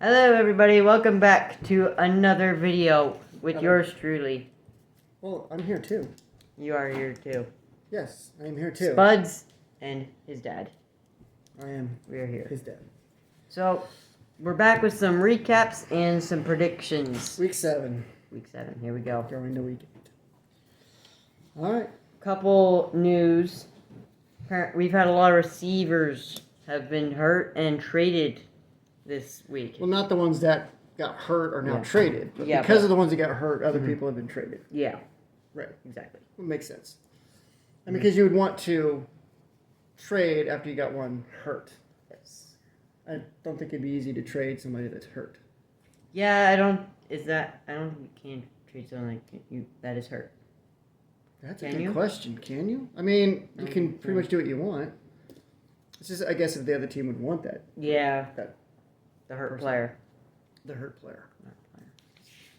Hello everybody, welcome back to another video with yours truly. Well, I'm here too. You are here too. Yes, I am here too. Spuds and his dad. I am. We are here. His dad. So, we're back with some recaps and some predictions. Week 7. Week 7, here we go. Going to week 8. Alright. Couple news. We've had a lot of receivers have been hurt and traded this week. Well, not the ones that got hurt or now traded. But because of the ones that got hurt, other people have been traded. Yeah. Right. Exactly. It makes sense. And because you would want to trade after you got one hurt. Yes. I don't think it'd be easy to trade somebody that's hurt. Yeah, I don't think you can trade someone that is hurt. That's a good question. Can you? I mean, you can pretty much do what you want. It's just, I guess, if the other team would want that. Yeah. The hurt player. The hurt player. I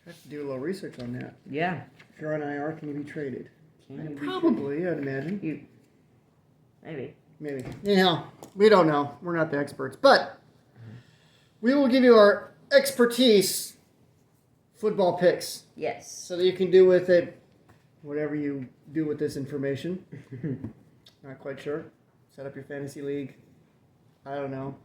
have to do a little research on that. Yeah. If you're on IR, can you be traded? Probably, I'd imagine. Maybe. Anyhow, we don't know. We're not the experts. But we will give you our expertise football picks. Yes. So that you can do with it whatever you do with this information. Not quite sure. Set up your fantasy league. I don't know.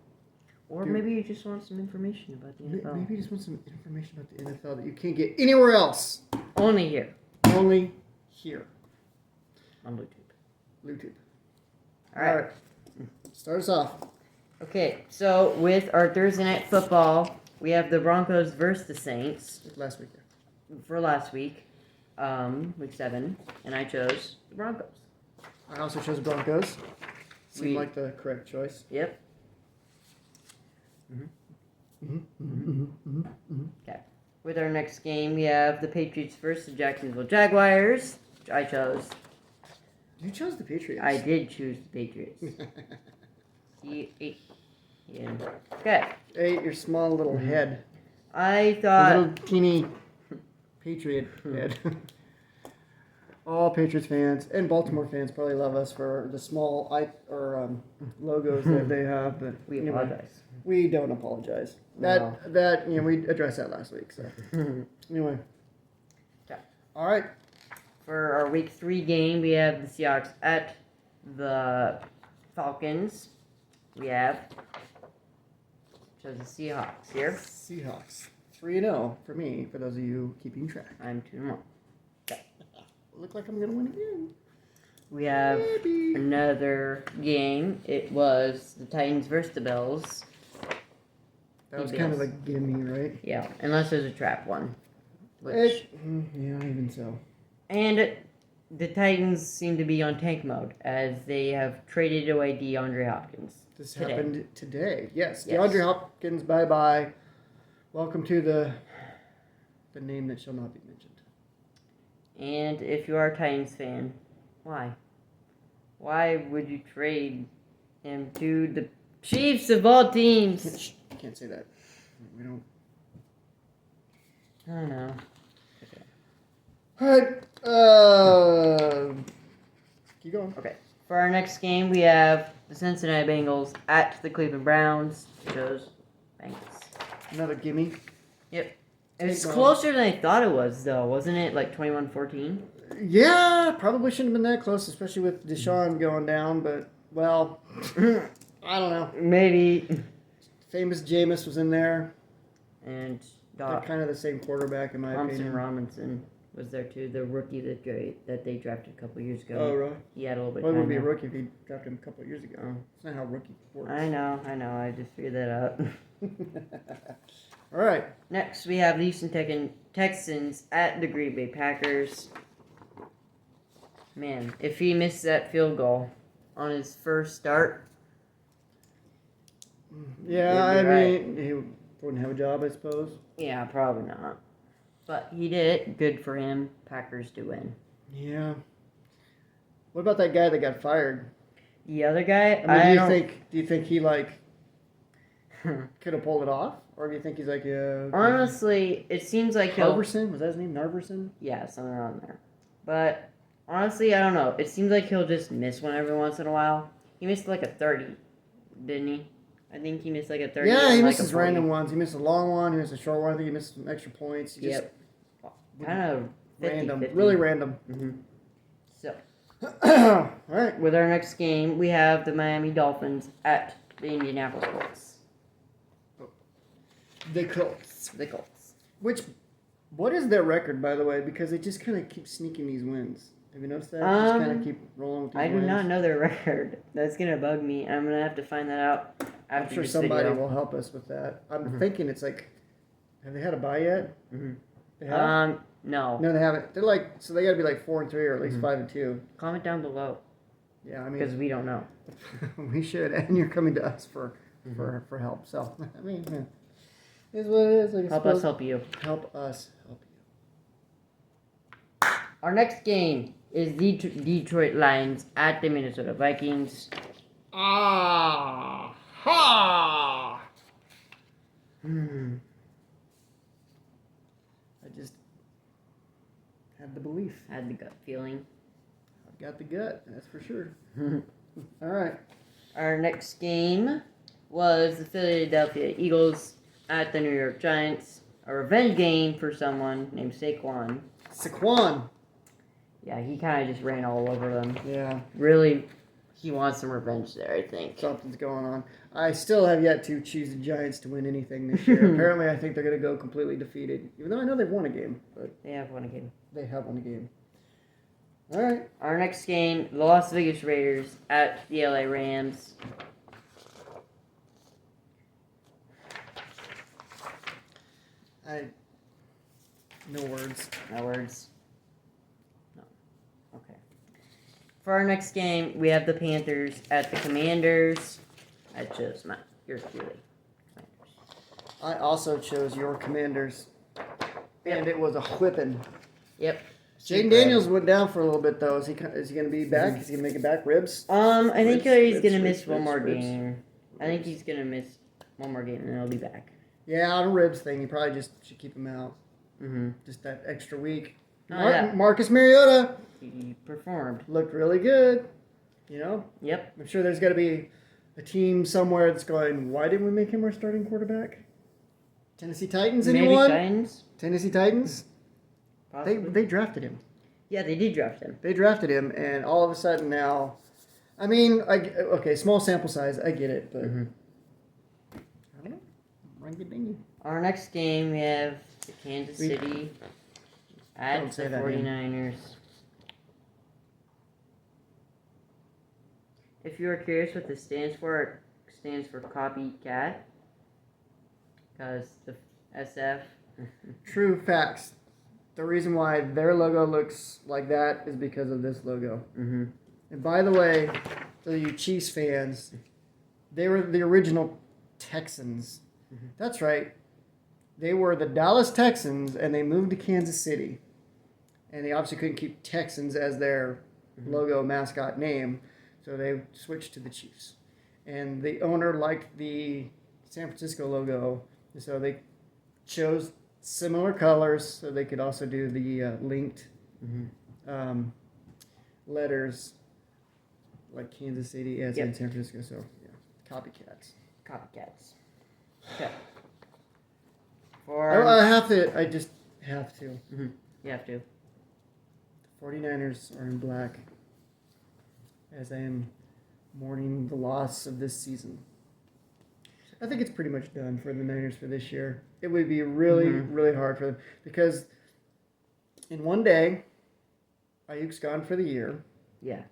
Or maybe you just want some information about the NFL. Maybe you just want some information about the NFL that you can't get anywhere else. Only here. Only here. On YouTube. All right. Start us off. Okay, so with our Thursday night football, we have the Broncos versus the Saints. Last week. For last week, week 7, and I chose the Broncos. I also chose the Broncos. Seemed like the correct choice. Yep. Okay. With our next game, we have the Patriots versus the Jacksonville Jaguars, which I chose. You chose the Patriots. I did choose the Patriots. Yeah. Okay. 8, your small little head. I thought... Little teeny Patriot head. All Patriots fans and Baltimore fans probably love us for the small logos that they have. But we apologize. We don't apologize. That we addressed that last week. So anyway. Okay. All right. For our week 3 game, we have the Seahawks at the Falcons. We have chose the Seahawks here. Seahawks 3-0 for me. For those of you keeping track, I'm 2-1. Okay. Look like I'm gonna win again. We have another game. It was the Titans versus the Bills. That was kind of a gimme, right? Yeah, unless there's a trap one. Yeah, even so. And the Titans seem to be on tank mode as they have traded away DeAndre Hopkins. This happened today. Yes, DeAndre Hopkins, bye-bye. Welcome to the name that shall not be mentioned. And if you are a Titans fan, why? Why would you trade him to the Chiefs of all teams? Can't say that. We don't. I don't know. Okay. All right. Keep going. Okay. For our next game, we have the Cincinnati Bengals at the Cleveland Browns. Chose Bengals. Another gimme. Yep. It's closer than I thought it was, though. Wasn't it like 21-14? Yeah, probably shouldn't have been that close, especially with Deshaun going down. But, well, I don't know. Maybe. Famous Jameis was in there. And They're kind of the same quarterback, in my opinion. Robinson was there, too. The rookie that they drafted a couple years ago. Oh, really? He had a little bit Well, of he time would be a now. rookie if he drafted him a couple of years ago. That's not how rookie works. I know. I just figured that out. All right. Next, we have the Houston Texans at the Green Bay Packers. Man, if he missed that field goal on his first start... Yeah, I mean, he wouldn't have a job, I suppose. Yeah, probably not. But he did it. Good for him. Packers do win. Yeah. What about that guy that got fired? The other guy? Do you think he, could have pulled it off? Or do you think he's like, yeah... Okay. Honestly, it seems like Narverson? Was that his name? Narverson? Yeah, something around there. But, honestly, I don't know. It seems like he'll just miss one every once in a while. He missed like a 30, didn't he? I think he missed like a 30. Yeah, he and like misses a 40. random ones. He missed a long one. He missed a short one. I think he missed some extra points. He Yep. Kind of random. 50-50. Really random. Mm-hmm. So, All right. with our next game, we have the Miami Dolphins at the Indianapolis Colts. The Colts. The Colts. What is their record, by the way? Because they just kind of keep sneaking these wins. Have you noticed that? Just kind of keep rolling with these I wins. do not know their record. That's going to bug me. I'm going to have to find that out after I'm sure this somebody video. will help us with that. I'm thinking it's like, have they had a bye yet? Mm-hmm. They have? No. No, they haven't. They're like, so they got to be like 4-3 or at least 5-2. Comment down below. Yeah, I mean, because we don't know. we should, and you're coming to us for help. So I mean, yeah. It is what it is. Help us help you. Help us help you. Our next game is the Detroit Lions at the Minnesota Vikings. Ah ha! I just had the belief. Had the gut feeling. I've got the gut, that's for sure. All right. Our next game was the Philadelphia Eagles at the New York Giants. A revenge game for someone named Saquon. Saquon. Yeah, he kind of just ran all over them. Yeah. Really, he wants some revenge there, I think. Something's going on. I still have yet to choose the Giants to win anything this year. Apparently, I think they're going to go completely defeated. Even though I know they've won a game. But They have won a game. they have won a game. All right. Our next game, the Las Vegas Raiders at the LA Rams. No words. No words. No. Okay. For our next game, we have the Panthers at the Commanders. I chose not yours truly. Commanders. I also chose your Commanders. Yep. And it was a whipping. Yep. Jaden Daniels went down for a little bit, though. Is he going to be back? Is he going to make it back? Ribs? I think he's Ribs, gonna miss ribs, one more ribs. game. I think he's gonna miss one more game, and then he'll be back. Yeah, on a ribs thing. You probably just should keep him out. Mm-hmm. Just that extra week. Oh, yeah. Marcus Mariota He performed. looked really good. You know? Yep. I'm sure there's got to be a team somewhere that's going, why didn't we make him our starting quarterback? Tennessee Titans, anyone? Maybe Titans. Tennessee Titans? Possibly. They drafted him. Yeah, they did draft him. They drafted him, and all of a sudden now, I mean, okay, small sample size, I get it, but Mm-hmm. I don't know. Ring-a-dingy. Our next game, we have the Kansas City at Don't the say that name. 49ers. If you are curious what this stands for, it stands for copycat. Because the SF. True facts. The reason why their logo looks like that is because of this logo. Mm-hmm. And by the way, for you Chiefs fans, they were the original Texans. Mm-hmm. That's right. They were the Dallas Texans, and they moved to Kansas City. And they obviously couldn't keep Texans as their logo mascot name, so they switched to the Chiefs. And the owner liked the San Francisco logo, so they chose similar colors so they could also do the linked letters like Kansas City as in San Francisco. So, yeah, copycats. Copycats. Okay. For I have to. I just have to. Mm-hmm. You have to. The 49ers are in black as I am mourning the loss of this season. I think it's pretty much done for the Niners for this year. It would be really, really hard for them because in one day, Ayuk's gone for the year. Yeah.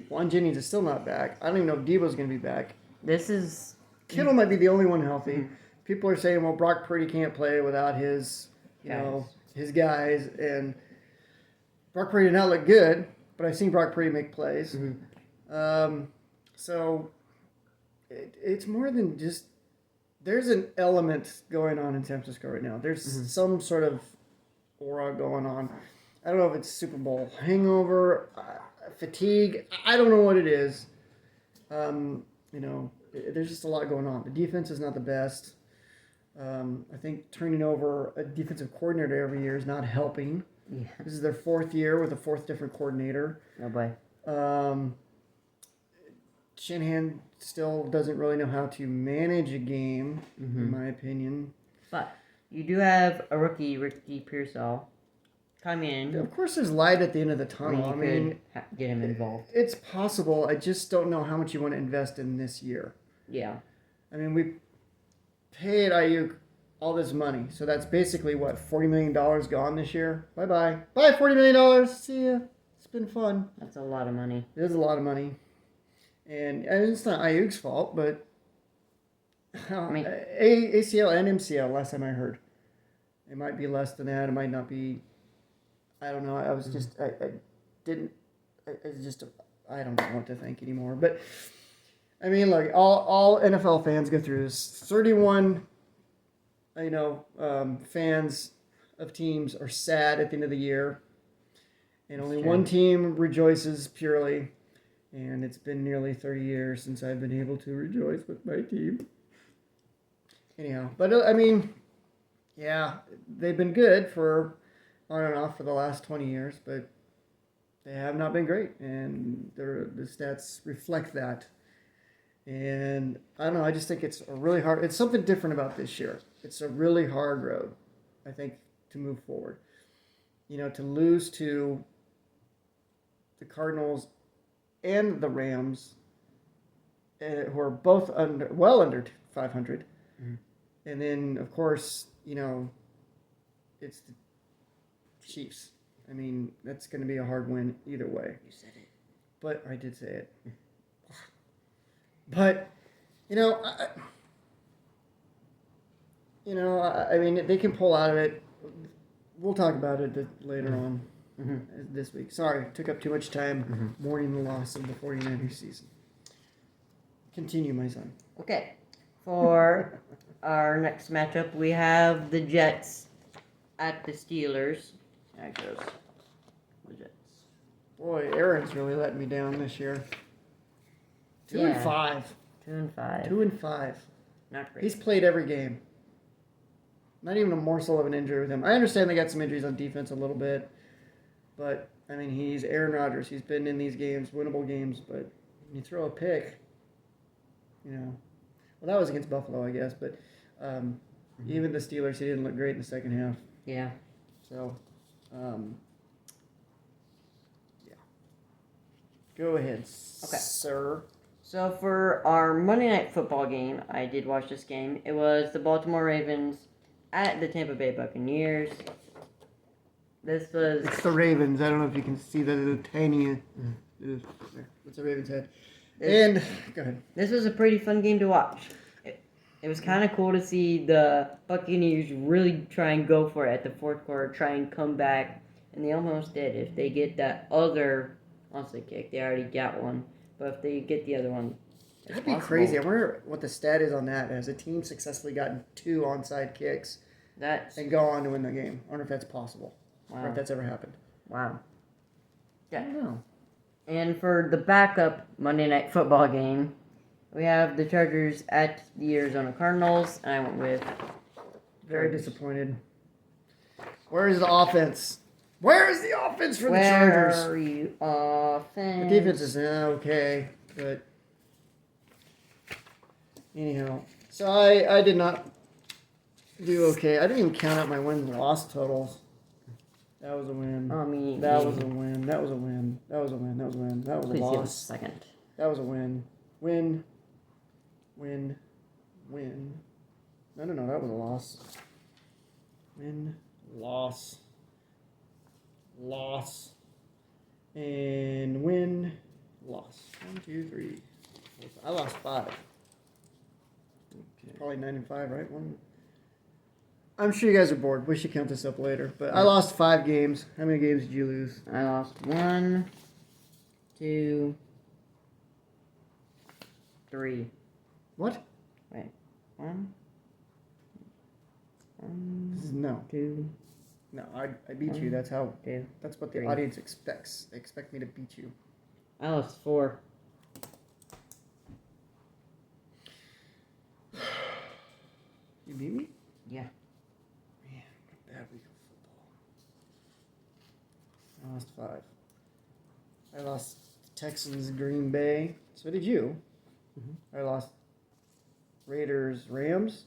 Juan Jennings is still not back. I don't even know if Debo's going to be back. This is. Kittle might be the only one healthy. People are saying, well, Brock Purdy can't play without his, his guys. And Brock Purdy did not look good, but I've seen Brock Purdy make plays. So it's more than just. There's an element going on in San Francisco right now. There's some sort of aura going on. I don't know if it's Super Bowl hangover, fatigue. I don't know what it is. There's just a lot going on. The defense is not the best. I think turning over a defensive coordinator every year is not helping. Yeah. This is their fourth year with a fourth different coordinator. Oh boy. Shanahan still doesn't really know how to manage a game, Mm-hmm. in my opinion. But you do have a rookie, Ricky Pearsall, come in. Of course, there's light at the end of the I mean, tunnel. you could get him involved. It's possible. I just don't know how much you want to invest in this year. Yeah. I mean, we paid Ayuk all this money, so that's basically what, $40 million gone this year. Bye bye. Bye, $40 million. See ya. It's been fun. That's a lot of money. It is a lot of money, and it's not Ayuk's fault, but I mean, ACL and MCL. Last time I heard, it might be less than that. It might not be. I don't know. I was just I didn't. It's just I don't know what to think anymore. But I mean, like all NFL fans go through this. 31, fans of teams are sad at the end of the year, and only one team rejoices purely. And it's been nearly 30 years since I've been able to rejoice with my team. Anyhow, but I mean, yeah, they've been good for on and off for the last 20 years, but they have not been great, and the stats reflect that. And I don't know, I just think it's it's something different about this year. It's a really hard road, I think, to move forward. To lose to the Cardinals and the Rams, who are both well under 500. Mm-hmm. And then, of course, it's the Chiefs. I mean, that's going to be a hard win either way. You said it. But I did say it. But, I mean, they can pull out of it. We'll talk about it later on this week. Sorry, took up too much time mourning the loss of the 49ers season. Continue, my son. Okay. For our next matchup, we have the Jets at the Steelers. There goes the Jets. Boy, Aaron's really letting me down this year. 2-5. 2-5. 2-5. Not great. He's played every game. Not even a morsel of an injury with him. I understand they got some injuries on defense a little bit, but I mean, he's Aaron Rodgers. He's been in these games, winnable games, but when you throw a pick, well, that was against Buffalo, I guess, but even the Steelers, he didn't look great in the second half. Yeah. So, yeah. Go ahead, Okay. sir. So for our Monday Night Football game, I did watch this game. It was the Baltimore Ravens at the Tampa Bay Buccaneers. This was... It's the Ravens. I don't know if you can see the tiny... There. It's the Ravens' head. And, go ahead. This was a pretty fun game to watch. It was kind of cool to see the Buccaneers really try and go for it at the fourth quarter, try and come back, and they almost did. If they get that other onside kick, they already got one, but if they get the other one, that'd be crazy. I wonder what the stat is on that. Has a team successfully gotten 2 onside kicks and go on to win the game? I wonder if that's possible. Wow. Or if that's ever happened. Wow. I don't know. And for the backup Monday Night Football game, we have the Chargers at the Arizona Cardinals, and I went with... Very disappointed. Where is the offense? Where is the offense for the Chargers? Where are you, offense? The defense is okay, but... Anyhow. So I did not do okay. I didn't even count out my wins and loss totals. That was a win. That was a win. That was a win. That was a win. That was a win. That was a Please loss. give us a second. That was a win. Win. Win. Win. No. That was a loss. Win. Loss. Loss. And win. Loss. 1, 2, 3, 4, 5. I lost 5. Okay. Probably 9 and 5, right? I'm sure you guys are bored. We should count this up later. But I lost 5 games. How many games did you lose? I lost 1, 2, 3. What? Wait. 1, No. 2. No, I beat you. That's how. 2. That's what the 3. audience expects. They expect me to beat you. I lost 4. You beat me? Yeah. Man, what a bad week of football. I lost 5. I lost Texans, Green Bay. So did you. I lost Raiders, Rams.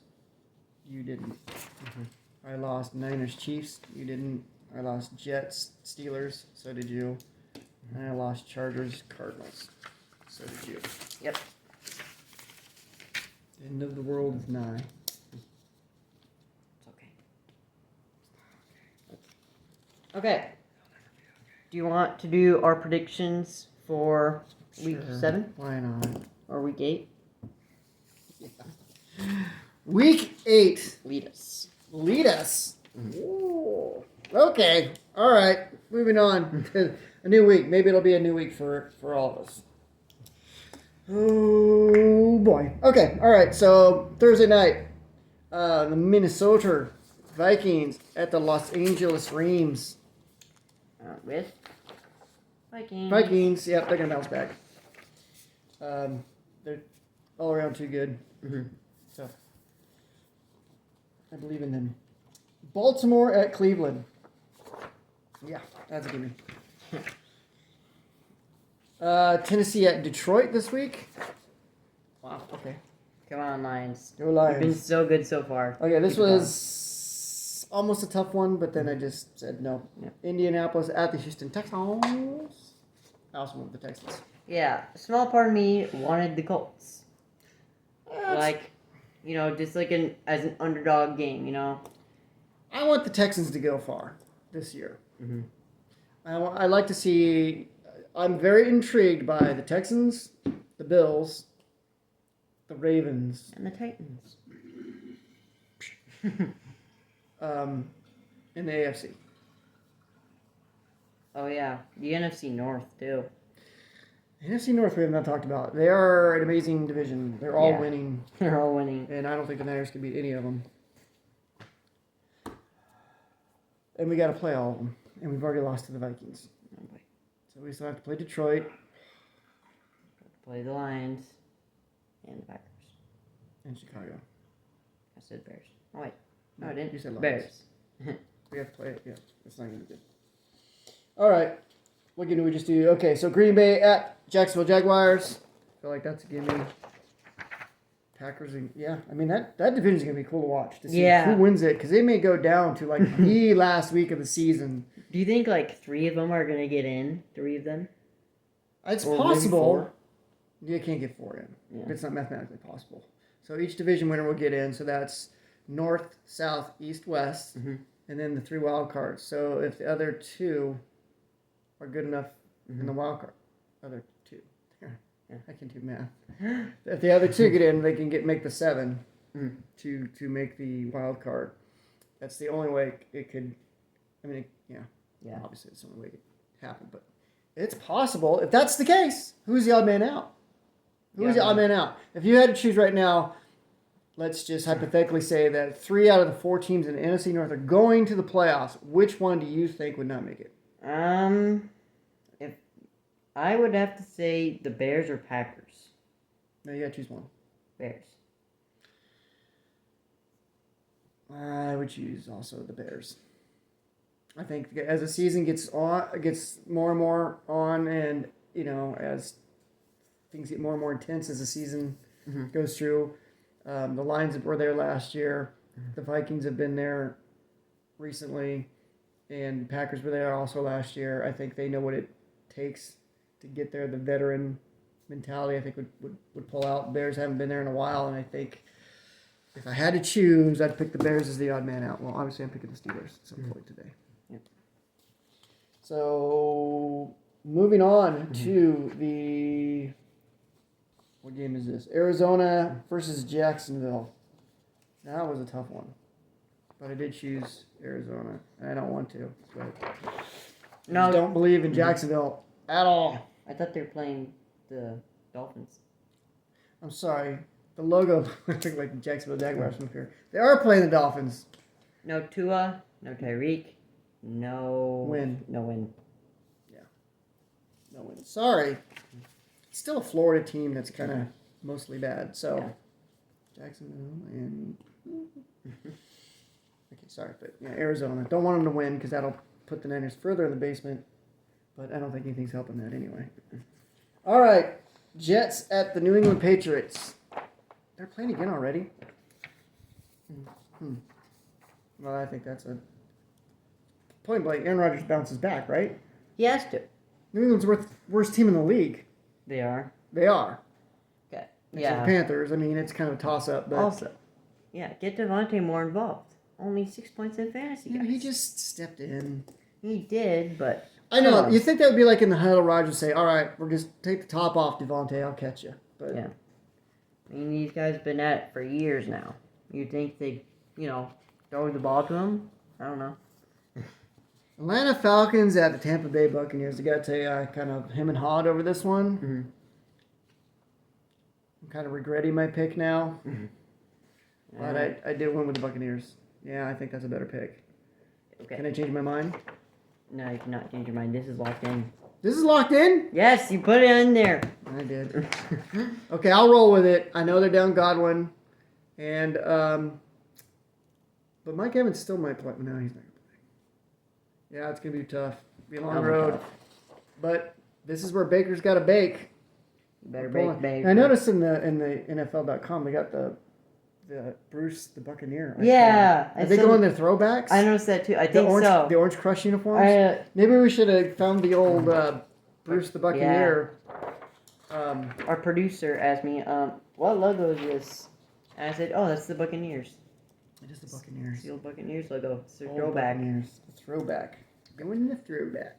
You didn't. I lost Niners, Chiefs. You didn't. I lost Jets, Steelers. So did you. And I lost Chargers, Cardinals. So did you. Yep. End of the world is nigh. It's okay. Okay. Do you want to do our predictions for week Sure. 7 Why not? or week 8? Week 8. Lead us. Lead us. Ooh. Okay. All right. Moving on to a new week. Maybe it'll be a new week for all of us. Oh boy. Okay. All right. So Thursday night, the Minnesota Vikings at the Los Angeles Rams. With Vikings. Vikings. Yep, they're gonna bounce back. They're all around too good. So I believe in them. Baltimore at Cleveland. Yeah, that's a gimme. Tennessee at Detroit this week. Wow. Okay. Come on, Lions. Go Lions. You've been so good so far. Okay, this Keep it was almost a tough one, but then I just said no. Yeah. Indianapolis at the Houston Texans. I also went with the Texans. Yeah, a small part of me wanted the Colts. Like, just like as an underdog game, I want the Texans to go far this year. Mm-hmm. I like to see. I'm very intrigued by the Texans, the Bills, the Ravens, And the Titans. in the AFC. Oh, yeah. The NFC North, too. NFC North we have not talked about. They are an amazing division. They're all Yeah. winning, They're all winning. and I don't think the Niners can beat any of them. And we got to play all of them, and we've already lost to the Vikings. Oh, boy. So we still have to play Detroit Play the Lions and the Packers. and Chicago. I said Bears. Oh, wait. No, I didn't. You said Lions. Bears. We have to play it. Yeah, it's not going to be good. All right. What game do we just do? Okay, so Green Bay at Jacksonville Jaguars. I feel like that's a gimme. Packers, yeah. I mean, that division's going to be cool to watch. To see who wins it, because they may go down to, like, the last week of the season. Do you think, like, 3 of them are going to get in? 3 of them? It's Or maybe possible. 4? You can't get 4 in. Yeah. It's not mathematically possible. So each division winner will get in. So that's North, South, East, West, Mm-hmm. and then the 3 wild cards. So if the other 2 are good enough in the wild card, other 2. Yeah. I can do math. If the other 2 get in, they can make the 7 to make the wild card. That's the only way it could. I mean, Yeah. Obviously, it's the only way it could happen, but it's possible. If that's the case, who's the odd man out? Who's the odd man out? If you had to choose right now, let's just hypothetically say that 3 out of the 4 teams in the NFC North are going to the playoffs. Which one do you think would not make it? If I would have to say the Bears or Packers. No, you got to choose one. Bears. I would choose also the Bears. I think as the season gets more and more on, and as things get more and more intense as the season goes through, the Lions were there last year. The Vikings have been there recently, and the Packers were there also last year. I think they know what it takes to get there. The veteran mentality, I think, would pull out. Bears haven't been there in a while, and I think if I had to choose, I'd pick the Bears as the odd man out. Well, obviously, I'm picking the Steelers at some point today. Yep. So, moving on to the... What game is this? Arizona versus Jacksonville. That was a tough one. But I did choose Arizona. I don't want to. But No. I don't believe in Jacksonville at all. I thought they were playing the Dolphins. I'm sorry. The logo looked like the Jacksonville Jaguars from here. They are playing the Dolphins. No Tua, no Tyreek, no Win. No win. No win. Sorry. It's still a Florida team that's kind of mostly bad. So, Jacksonville and... Okay, sorry. But Arizona. Don't want them to win because that'll put the Niners further in the basement. But I don't think anything's helping that anyway. All right. Jets at the New England Patriots. They're playing again already? Well, I think that's a point blank. Aaron Rodgers bounces back, right? He has to. New England's worst team in the league. They are. They are. Okay. Except Yeah. the Panthers. I mean, it's kind of a toss-up. But Also, yeah, get Devontae more involved. Only 6 points in fantasy, yeah, guys. he just stepped in. He did, but... I know. You think that would be like in the huddle, Rodgers say, all right, we're just take the top off, Devontae. I'll catch you. But Yeah. I mean, these guys have been at it for years now. You think they, throw the ball to him? I don't know. Atlanta Falcons at the Tampa Bay Buccaneers. I got to tell you, I kind of him and hawed over this one. Mm-hmm. I'm kind of regretting my pick now. Mm-hmm. But I did win with the Buccaneers. Yeah, I think that's a better pick. Okay. Can I change my mind? No, you cannot change your mind. This is locked in. This is locked in? Yes, you put it in there. I did. Okay, I'll roll with it. I know they're down Godwin. And, but Mike Evans still might play. No, he's not going to play. Yeah, it's going to be tough. Be a long road. Tough. But this is where Baker's got to bake. You better bake, babe. I noticed in the NFL.com they got the Bruce the Buccaneer. Yeah. Are they going their throwbacks? I noticed that too. I think so. The Orange Crush uniforms? Maybe we should have found the old Bruce the Buccaneer. Our producer asked me, what logo is this? And I said, oh, that's the Buccaneers. It is the Buccaneers. The old Buccaneers logo. It's their Old throwback. Buccaneers. The throwback. Going the throwback.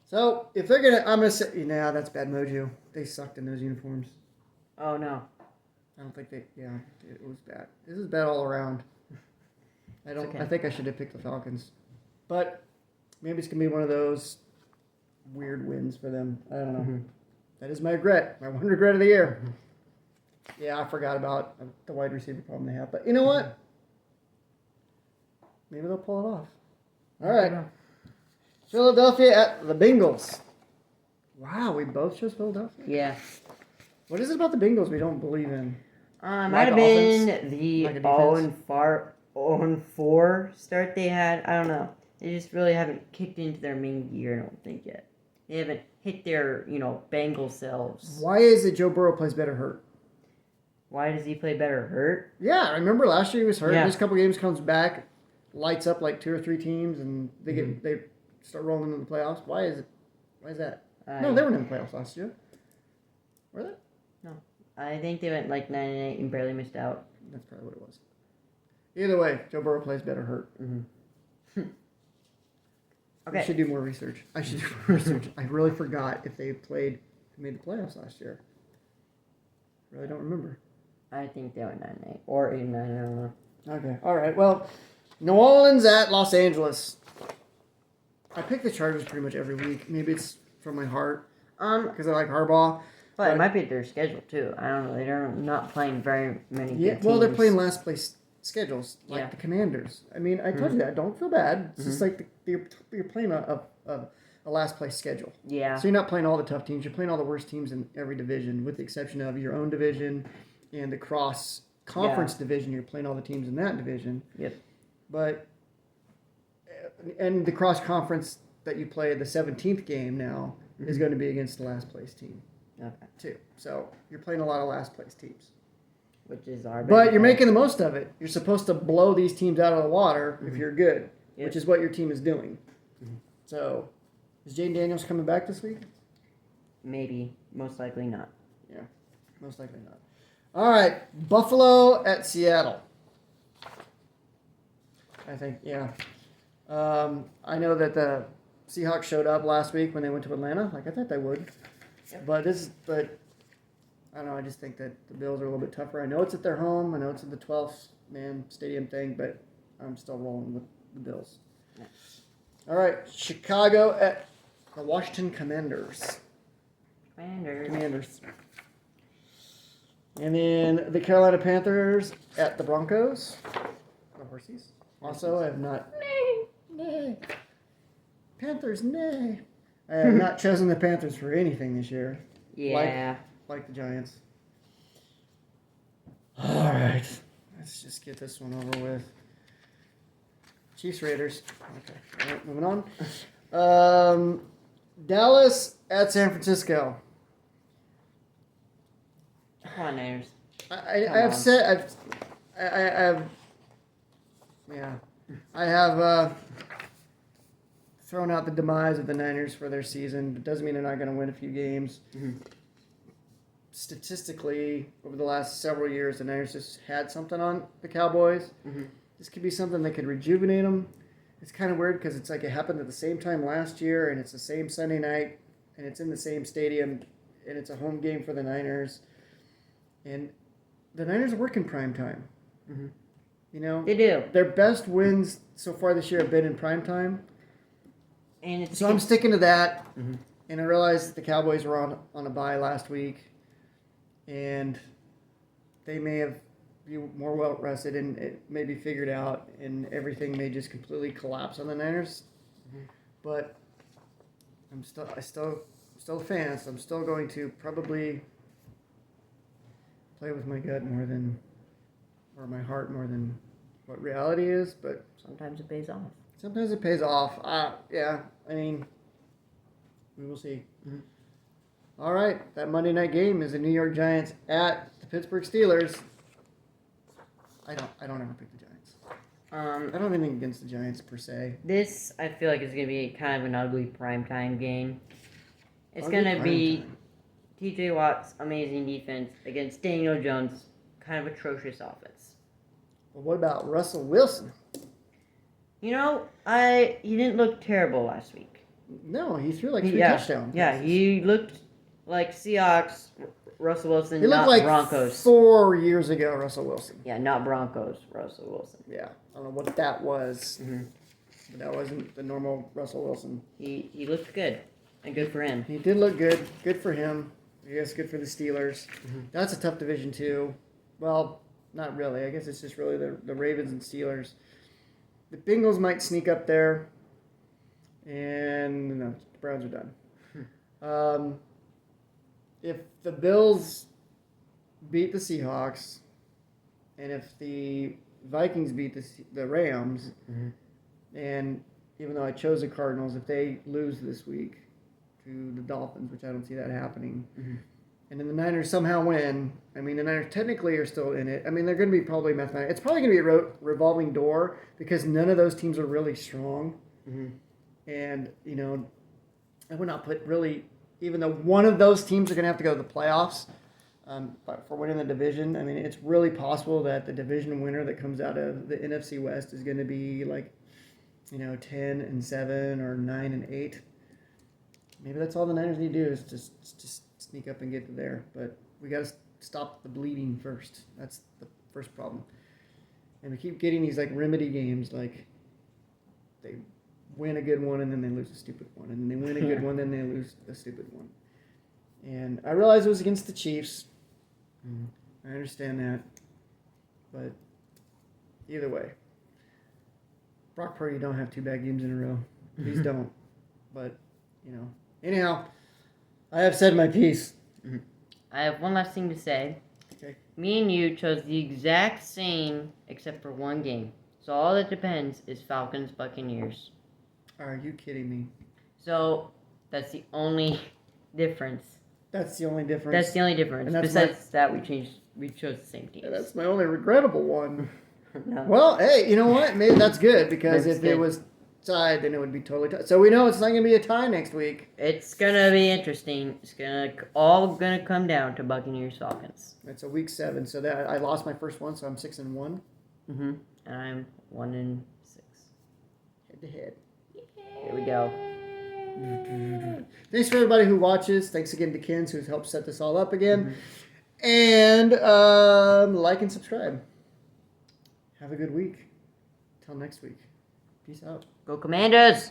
So, if they're going to, I'm going to say, nah, that's bad mojo. They sucked in those uniforms. Oh, no. I don't think it was bad. This is bad all around. Okay. I think I should have picked the Falcons. But maybe it's going to be one of those weird wins for them. I don't know. Mm-hmm. That is my regret. My one regret of the year. Yeah, I forgot about the wide receiver problem they have. But you know what? Maybe they'll pull it off. All right. Philadelphia at the Bengals. Wow, we both chose Philadelphia? Yeah. What is it about the Bengals we don't believe in? Might have been the Like a 0-4 start they had. I don't know. They just really haven't kicked into their main gear, I don't think, yet. They haven't hit their, Bengal selves. Why is it Joe Burrow plays better hurt? Why does he play better hurt? Yeah, I remember last year he was hurt. Yeah. This couple games comes back, lights up like 2 or 3 teams, and they start rolling into the playoffs. Why is that? No, they weren't in the playoffs last year. Were they? No. I think they went like 9-8 and barely missed out. That's probably what it was. Either way, Joe Burrow plays better hurt. Mm-hmm. Okay. I should do more research. I really forgot if they made the playoffs last year. Really don't remember. I think they went 9-8 or 8-9. I don't know. Okay. All right. Well, New Orleans at Los Angeles. I pick the Chargers pretty much every week. Maybe it's from my heart because I like Harbaugh. But it might be their schedule too. I don't know. They're not playing very many good teams. Well, they're playing last place schedules like the Commanders. I mean, I told you that. Don't feel bad. It's just like you're playing a last place schedule. Yeah. So you're not playing all the tough teams. You're playing all the worst teams in every division, with the exception of your own division and the cross conference division. You're playing all the teams in that division. Yep. But and the cross conference that you play the 17th game now is going to be against the last place team. Okay. Too. So you're playing a lot of last place teams. Which is our But you're making the most of it. You're supposed to blow these teams out of the water if you're good, which is what your team is doing. Mm-hmm. So, is Jaden Daniels coming back this week? Maybe. Most likely not. Yeah, most likely not. All right, Buffalo at Seattle. I think, yeah. I know that the Seahawks showed up last week when they went to Atlanta. Like I thought they would. Yep. But I don't know. I just think that the Bills are a little bit tougher. I know it's at their home. I know it's at the 12th man stadium thing, but I'm still rolling with the Bills. Yeah. All right, Chicago at the Washington Commanders. Commanders. And then the Carolina Panthers at the Broncos. The Horsies. Also, I have not. Nay. Panthers, nay. I have not chosen the Panthers for anything this year. Yeah. Like the Giants. All right. Let's just get this one over with. Chiefs Raiders. Okay. All right, moving on. Dallas at San Francisco. Come on, Niners. I've said I have thrown out the demise of the Niners for their season. It doesn't mean they're not going to win a few games. Mm-hmm. Statistically, over the last several years, the Niners just had something on the Cowboys. Mm-hmm. This could be something that could rejuvenate them. It's kind of weird because it's like it happened at the same time last year, and it's the same Sunday night, and it's in the same stadium, and it's a home game for the Niners. And the Niners work in prime time. Mm-hmm. You know, They do. Their best wins so far this year have been in prime time. And So I'm sticking to that. Mm-hmm. And I realized the Cowboys were on a bye last week, and they may have been more well rested and it may be figured out, and everything may just completely collapse on the Niners. Mm-hmm. But I'm still a fan, so I'm still going to probably play with my gut or my heart more than what reality is. But sometimes it pays off. sometimes it pays off. Yeah, I mean, we will see. Mm-hmm. All right, that Monday night game is the New York Giants at the Pittsburgh Steelers. I don't ever pick the Giants. I don't have anything against the Giants per se. This, I feel like, is going to be kind of an ugly primetime game. It's Ugly going to be primetime. T.J. Watt's amazing defense against Daniel Jones' kind of atrocious offense. Well, what about Russell Wilson? You know, he didn't look terrible last week. No, he threw like 3 touchdowns. Yeah, he looked like Seahawks, Russell Wilson, He looked not like Broncos. 4 years ago, Russell Wilson. Yeah, not Broncos, Russell Wilson. Yeah, I don't know what that was, Mm-hmm. but that wasn't the normal Russell Wilson. He looked good, and good for him. He did look good. Good for him. I guess good for the Steelers. Mm-hmm. That's a tough division too. Well, not really. I guess it's just really the Ravens and Steelers. The Bengals might sneak up there, and no, the Browns are done. If the Bills beat the Seahawks, and if the Vikings beat the Rams, Mm-hmm. and even though I chose the Cardinals, if they lose this week to the Dolphins, which I don't see that happening, Mm-hmm. and then the Niners somehow win, I mean, the Niners technically are still in it. I mean, they're going to be probably mathematical. It's probably going to be a revolving door because none of those teams are really strong. Mm-hmm. And, you know, I would not put really, even though one of those teams are going to have to go to the playoffs but for winning the division, I mean, it's really possible that the division winner that comes out of the NFC West is going to be like, 10-7 or 9-8. Maybe that's all the Niners need to do is just sneak up and get to there. But we got to stop the bleeding first. That's the first problem. And we keep getting these like remedy games, like they win a good one and then they lose a stupid one, and then they win a good one, then they lose a stupid one. And I realized it was against the Chiefs. I understand that, but either way, Brock Purdy don't have 2 bad games in a row. Please don't. But anyhow, I have said my piece. Mm-hmm. I have one last thing to say. Okay. Me and you chose the exact same except for one game. So all that depends is Falcons Buccaneers. Are you kidding me? So that's the only difference. That's the only difference. That's the only difference. And that's Besides that, we chose the same team. Yeah, that's my only regrettable one. No. Well, hey, you know what? Maybe that's good because That's if good. it was tied, then it would be totally tied. So we know it's not going to be a tie next week. It's gonna be interesting. It's all gonna come down to Buccaneers Falcons. It's a week 7, so that I lost my first one, so I'm 6-1 Mm-hmm. And I'm 1-6. head to head. Here we go. Thanks for everybody who watches. Thanks again to Ken who's helped set this all up again. Mm-hmm. And like and subscribe. Have a good week. Till next week. Peace out. Go Commanders!